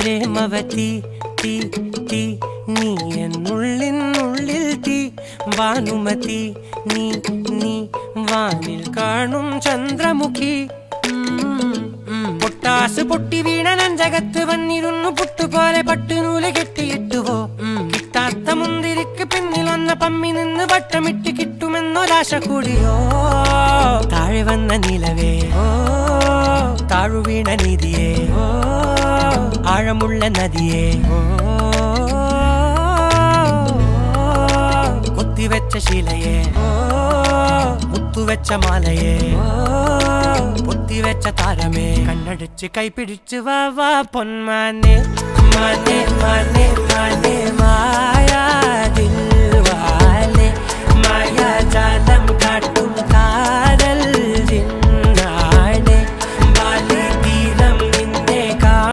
പ്രേമവതി തീ തീ നീ എന്നുള്ളിൽ തീ ഭാനുമതി നീ നീ വാനിൽ കാണും ചന്ദ്രമുഖി പൊട്ടാസ് പൊട്ടി വീണ നെഞ്ചകത്ത് വന്നിരുന്നു പുട്ടുപോലെ പട്ടുനൂല് കെട്ടിയിട്ടുവോ കിട്ടാത്ത മുന്തിരിക്ക് പിന്നിൽ വന്ന പമ്മി നിന്ന് വട്ടമിട്ട് കിട്ടുമെന്നൊരാശ കൂടിയോ താഴെ വന്ന നിലവേ താഴു വീണ നിധിയേ ആഴമുള്ള നദിയേ കൊത്തിവെച്ച ശിലയേ മുത്തുവെച്ച മാലയേ പൊത്തിവെച്ച താരമേ കണ്ണടിച്ച് കൈപിടിച്ച് വാ വാ പൊന്മാനെ മാനെ മാനെ മാനെ മായാ ദിൽവാലെ മായാ ജാല